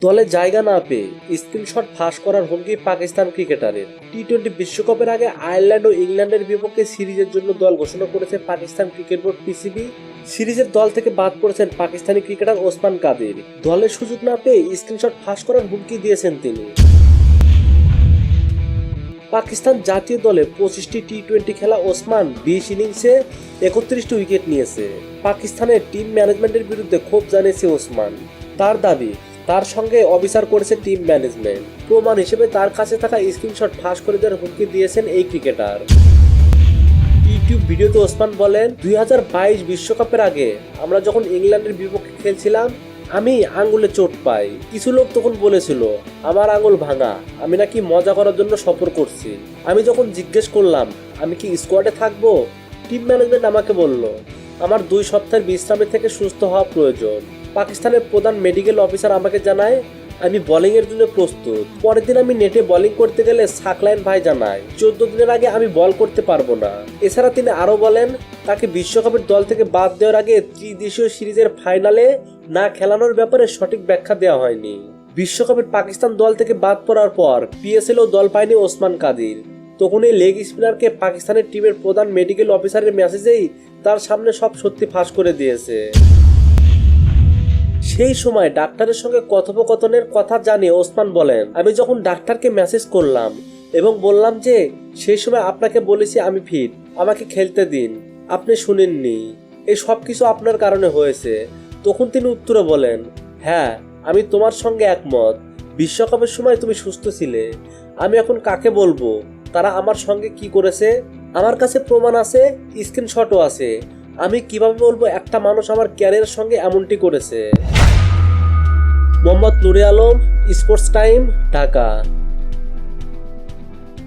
দলে জায়গা না পেয়ে স্ক্রিনশট ফাঁস করার হুমকি পাকিস্তান ক্রিকেটারের। টি-20 বিশ্বকাপের আগে আয়ারল্যান্ড ও ইংল্যান্ডের বিপক্ষে সিরিজের জন্য দল ঘোষণা করেছে পাকিস্তান ক্রিকেট বোর্ড পিসিবি। সিরিজের দল থেকে বাদ পড়েছেন পাকিস্তানি ক্রিকেটার ওসমান কাদির। দলের সুযোগ না পেয়ে স্ক্রিনশট ফাঁস করার হুমকি দিয়েছেন তিনি। পাকিস্তান জাতীয় দলে 25টি টি-20 খেলা ওসমান 20 ইনিংসে 31টি উইকেট নিয়েছে। পাকিস্তানের টিম ম্যানেজমেন্টের বিরুদ্ধে ক্ষোভ জানিয়েছে ওসমান। তার দাবি, তার সঙ্গে অবিচার করেছে টিম ম্যানেজমেন্ট। প্রমাণ হিসেবে তার কাছে থাকা স্ক্রিনশট ফাঁস করে দেওয়ার হুমকি দিয়েছেন এই ক্রিকেটার। ইউটিউব ভিডিওতে ওসমান বলেন, 2022 বিশ্বকাপের আগে আমরা যখন ইংল্যান্ডের বিপক্ষে খেলছিলাম আমি আঙ্গুলে চোট পাই। কিছু লোক তখন বলেছিল আমার আঙ্গুল ভাঙা, আমি নাকি মজা করার জন্য সফর করছি। আমি যখন জিজ্ঞেস করলাম আমি কি স্কোয়াডে থাকবো, টিম ম্যানেজমেন্ট আমাকে বলল আমার 2 সপ্তাহের বিশ্রামের থেকে সুস্থ হওয়া প্রয়োজন। পাকিস্তানের প্রধান মেডিকেল অফিসার আমাকে জানায় আমি বোলিং এর জন্য প্রস্তুত। পরের দিন আমি নেটে বোলিং করতে গেলে সাকলাইন ভাই জানায় 14 দিনের আগে আমি বল করতে পারবো না। এছাড়া তিনি আরো বলেন তাকে বিশ্বকাপের দল থেকে বাদ দেওয়ার আগে ত্রিদেশীয় সিরিজের ফাইনালে না খেলানোর ব্যাপারে সঠিক ব্যাখ্যা দেওয়া হয়নি। বিশ্বকাপের পাকিস্তান দল থেকে বাদ পড়ার পর পিএসএলও দল পায়নি ওসমান কাদির। তখন এই লেগ স্পিনারকে পাকিস্তানের টিমের প্রধান মেডিকেল অফিসারের মেসেজেই তার সামনে সব সত্যি ফাঁস করে দিয়েছে। সেই সময় ডাক্তারের সঙ্গে কথোপকথনের কথা জানিয়ে ওসমান বলেন, আমি যখন ডাক্তারকে মেসেজ করলাম এবং বললাম যে সেই সময় আপনাকে বলেছি আমি ফিট, আমাকে খেলতে দিন, আপনি শুনেননি, এই সব কিছু আপনার কারণে হয়েছে। তখন তিনি উত্তরে বলেন, হ্যাঁ আমি তোমার সঙ্গে একমত, বিশ্বকাপের সময় তুমি সুস্থ ছিলে। আমি এখন কাকে বলবো তারা আমার সঙ্গে কি করেছে? আমার কাছে প্রমাণ আছে, স্ক্রিনশটও আছে। আমি কিভাবে বলবো একটা মানুষ আমার ক্যারিয়ারের সঙ্গে এমনটি করেছে? মোহাম্মদ নুরে আলম, স্পোর্টস টাইম, ঢাকা।